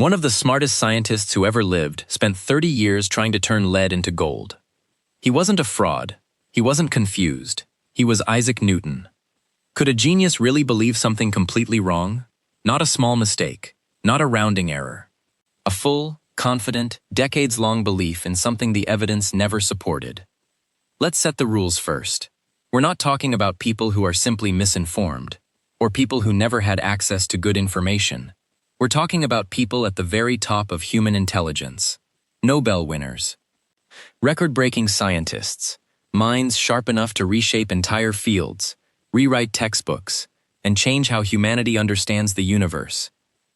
One of the smartest scientists who ever lived spent 30 years trying to turn lead into gold. He wasn't a fraud. He wasn't confused. He was Isaac Newton. Could a genius really believe something completely wrong? Not a small mistake, not a rounding error. A full, confident, decades-long belief in something the evidence never supported. Let's set the rules first. We're not talking about people who are simply misinformed, or people who never had access to good information. We're talking about people at the very top of human intelligence. Nobel winners. Record-breaking scientists. Minds sharp enough to reshape entire fields, rewrite textbooks, and change how humanity understands the universe.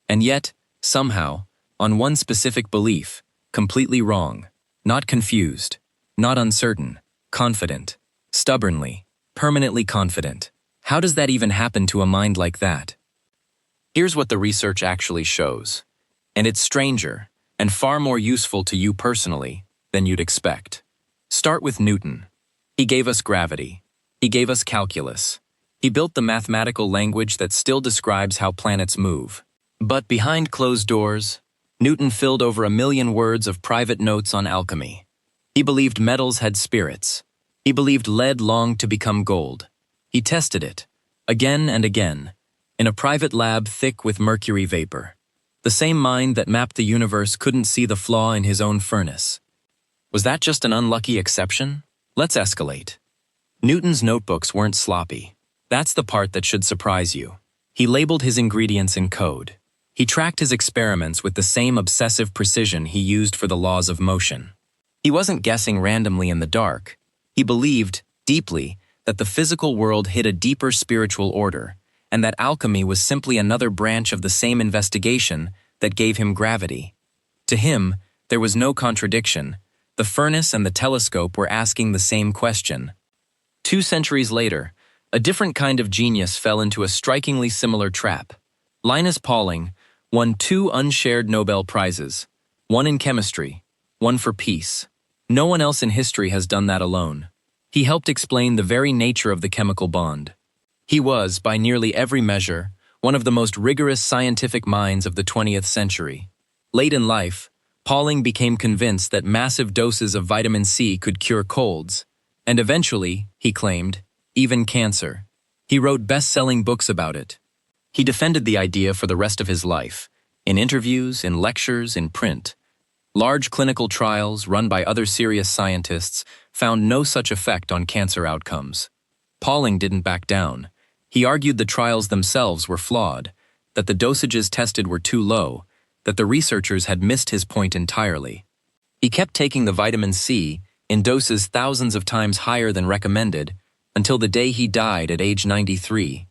And yet, somehow, on one specific belief, completely wrong, not confused, not uncertain, confident, stubbornly, permanently confident. How does that even happen to a mind like that? Here's what the research actually shows. And it's stranger, and far more useful to you personally than you'd expect. Start with Newton. He gave us gravity. He gave us calculus. He built the mathematical language that still describes how planets move. But behind closed doors, Newton filled over 1 million words of private notes on alchemy. He believed metals had spirits. He believed lead longed to become gold. He tested it, again and again, in a private lab thick with mercury vapor. The same mind that mapped the universe couldn't see the flaw in his own furnace. Was that just an unlucky exception? Let's escalate. Newton's notebooks weren't sloppy. That's the part that should surprise you. He labeled his ingredients in code. He tracked his experiments with the same obsessive precision he used for the laws of motion. He wasn't guessing randomly in the dark. He believed, deeply, that the physical world hid a deeper spiritual order, and that alchemy was simply another branch of the same investigation that gave him gravity. To him, there was no contradiction. The furnace and the telescope were asking the same question. 2 centuries later, a different kind of genius fell into a strikingly similar trap. Linus Pauling won 2 unshared Nobel Prizes, one in chemistry, one for peace. No one else in history has done that alone. He helped explain the very nature of the chemical bond. He was, by nearly every measure, one of the most rigorous scientific minds of the 20th century. Late in life, Pauling became convinced that massive doses of vitamin C could cure colds, and eventually, he claimed, even cancer. He wrote best-selling books about it. He defended the idea for the rest of his life, in interviews, in lectures, in print. Large clinical trials run by other serious scientists found no such effect on cancer outcomes. Pauling didn't back down. He argued the trials themselves were flawed, that the dosages tested were too low, that the researchers had missed his point entirely. He kept taking the vitamin C in doses thousands of times higher than recommended until the day he died at age 93.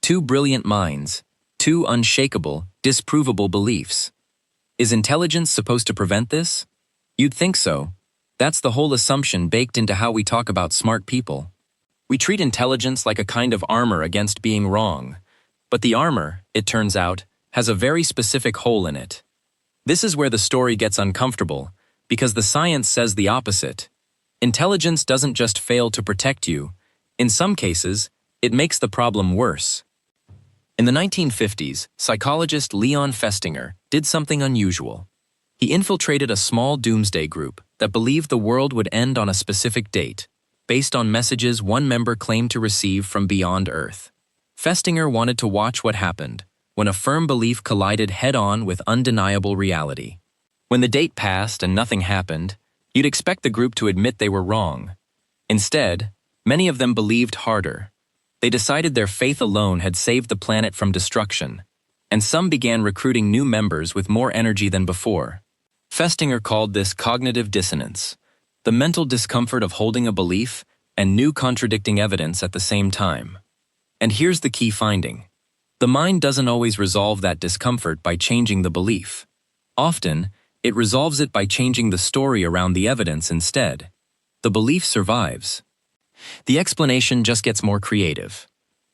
2 brilliant minds, 2 unshakable, disprovable beliefs. Is intelligence supposed to prevent this? You'd think so. That's the whole assumption baked into how we talk about smart people. We treat intelligence like a kind of armor against being wrong. But the armor, it turns out, has a very specific hole in it. This is where the story gets uncomfortable, because the science says the opposite. Intelligence doesn't just fail to protect you. In some cases, it makes the problem worse. In the 1950s, psychologist Leon Festinger did something unusual. He infiltrated a small doomsday group that believed the world would end on a specific date, based on messages one member claimed to receive from beyond Earth. Festinger wanted to watch what happened when a firm belief collided head-on with undeniable reality. When the date passed and nothing happened, you'd expect the group to admit they were wrong. Instead, many of them believed harder. They decided their faith alone had saved the planet from destruction, and some began recruiting new members with more energy than before. Festinger called this cognitive dissonance, the mental discomfort of holding a belief and new contradicting evidence at the same time. And here's the key finding. The mind doesn't always resolve that discomfort by changing the belief. Often, it resolves it by changing the story around the evidence instead. The belief survives. The explanation just gets more creative.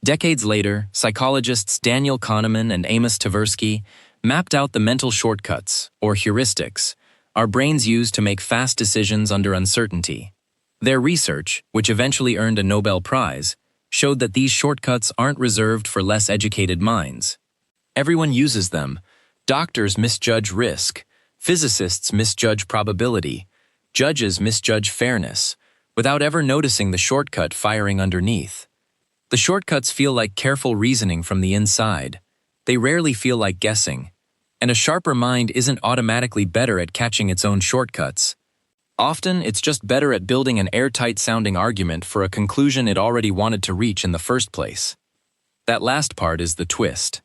Decades later, psychologists Daniel Kahneman and Amos Tversky mapped out the mental shortcuts, or heuristics, our brains use to make fast decisions under uncertainty. Their research, which eventually earned a Nobel Prize, showed that these shortcuts aren't reserved for less educated minds. Everyone uses them, Doctors misjudge risk, physicists misjudge probability, judges misjudge fairness, without ever noticing the shortcut firing underneath. The shortcuts feel like careful reasoning from the inside. They rarely feel like guessing, and a sharper mind isn't automatically better at catching its own shortcuts. Often, it's just better at building an airtight-sounding argument for a conclusion it already wanted to reach in the first place. That last part is the twist.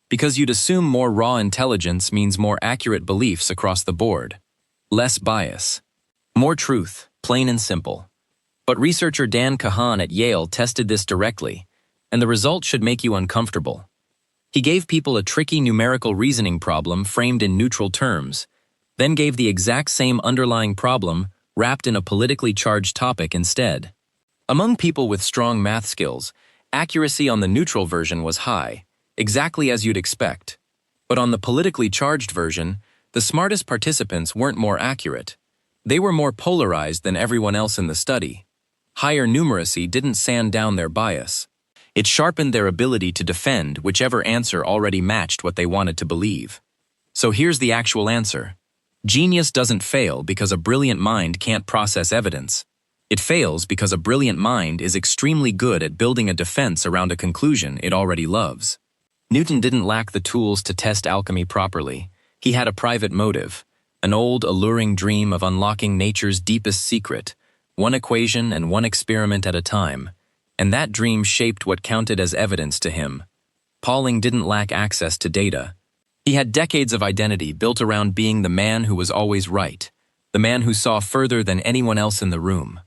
Because you'd assume more raw intelligence means more accurate beliefs across the board. Less bias. More truth, plain and simple. But researcher Dan Kahan at Yale tested this directly, and the result should make you uncomfortable. He gave people a tricky numerical reasoning problem framed in neutral terms, then gave the exact same underlying problem wrapped in a politically charged topic instead. Among people with strong math skills, accuracy on the neutral version was high, exactly as you'd expect. But on the politically charged version, the smartest participants weren't more accurate. They were more polarized than everyone else in the study. Higher numeracy didn't sand down their bias. It sharpened their ability to defend whichever answer already matched what they wanted to believe. So here's the actual answer. Genius doesn't fail because a brilliant mind can't process evidence. It fails because a brilliant mind is extremely good at building a defense around a conclusion it already loves. Newton didn't lack the tools to test alchemy properly. He had a private motive, an old, alluring dream of unlocking nature's deepest secret, one equation and one experiment at a time, and that dream shaped what counted as evidence to him. Pauling didn't lack access to data. He had decades of identity built around being the man who was always right, the man who saw further than anyone else in the room.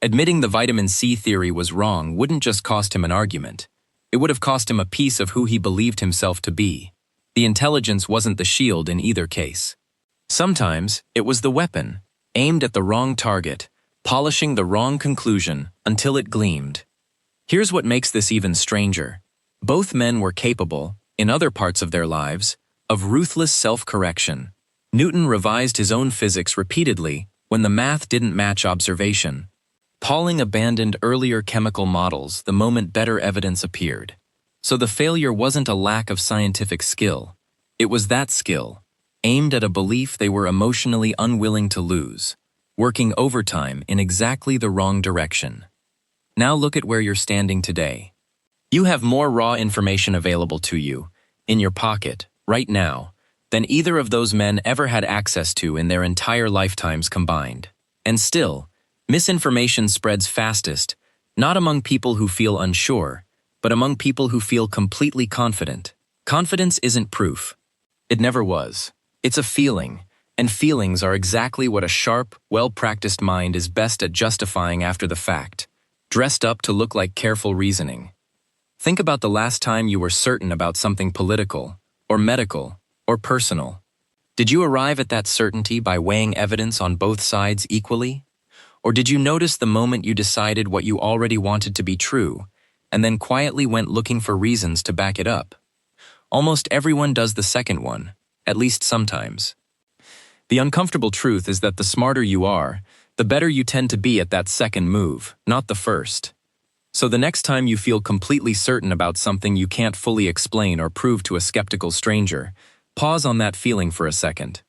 Admitting the vitamin C theory was wrong wouldn't just cost him an argument. It would have cost him a piece of who he believed himself to be. The intelligence wasn't the shield in either case. Sometimes, it was the weapon, aimed at the wrong target, polishing the wrong conclusion until it gleamed. Here's what makes this even stranger. Both men were capable, in other parts of their lives, of ruthless self-correction. Newton revised his own physics repeatedly when the math didn't match observation. Pauling abandoned earlier chemical models the moment better evidence appeared. So the failure wasn't a lack of scientific skill. It was that skill, aimed at a belief they were emotionally unwilling to lose, working overtime in exactly the wrong direction. Now look at where you're standing today. You have more raw information available to you, in your pocket, right now, than either of those men ever had access to in their entire lifetimes combined. And still, misinformation spreads fastest, not among people who feel unsure, but among people who feel completely confident. Confidence isn't proof. It never was. It's a feeling, and feelings are exactly what a sharp, well-practiced mind is best at justifying after the fact, dressed up to look like careful reasoning. Think about the last time you were certain about something political, or medical, or personal. Did you arrive at that certainty by weighing evidence on both sides equally? Or did you notice the moment you decided what you already wanted to be true, and then quietly went looking for reasons to back it up? Almost everyone does the second one, at least sometimes. The uncomfortable truth is that the smarter you are, the better you tend to be at that second move, not the first. So the next time you feel completely certain about something you can't fully explain or prove to a skeptical stranger, pause on that feeling for a second.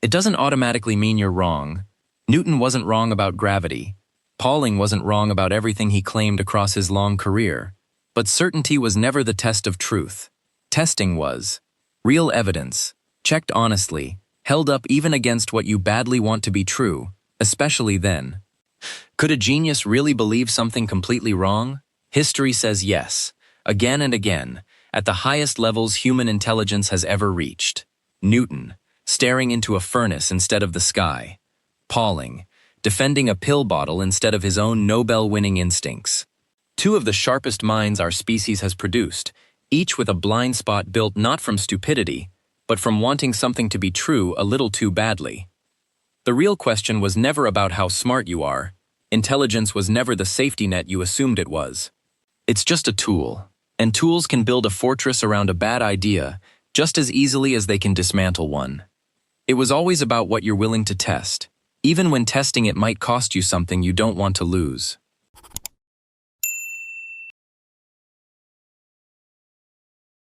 It doesn't automatically mean you're wrong. Newton wasn't wrong about gravity. Pauling wasn't wrong about everything he claimed across his long career. But certainty was never the test of truth. Testing was. Real evidence, checked honestly, held up even against what you badly want to be true, especially then. Could a genius really believe something completely wrong? History says yes, again and again, at the highest levels human intelligence has ever reached. Newton, staring into a furnace instead of the sky. Pauling, defending a pill bottle instead of his own Nobel-winning instincts. Two of the sharpest minds our species has produced, each with a blind spot built not from stupidity, but from wanting something to be true a little too badly. The real question was never about how smart you are. Intelligence was never the safety net you assumed it was. It's just a tool, and tools can build a fortress around a bad idea just as easily as they can dismantle one. It was always about what you're willing to test, even when testing it might cost you something you don't want to lose.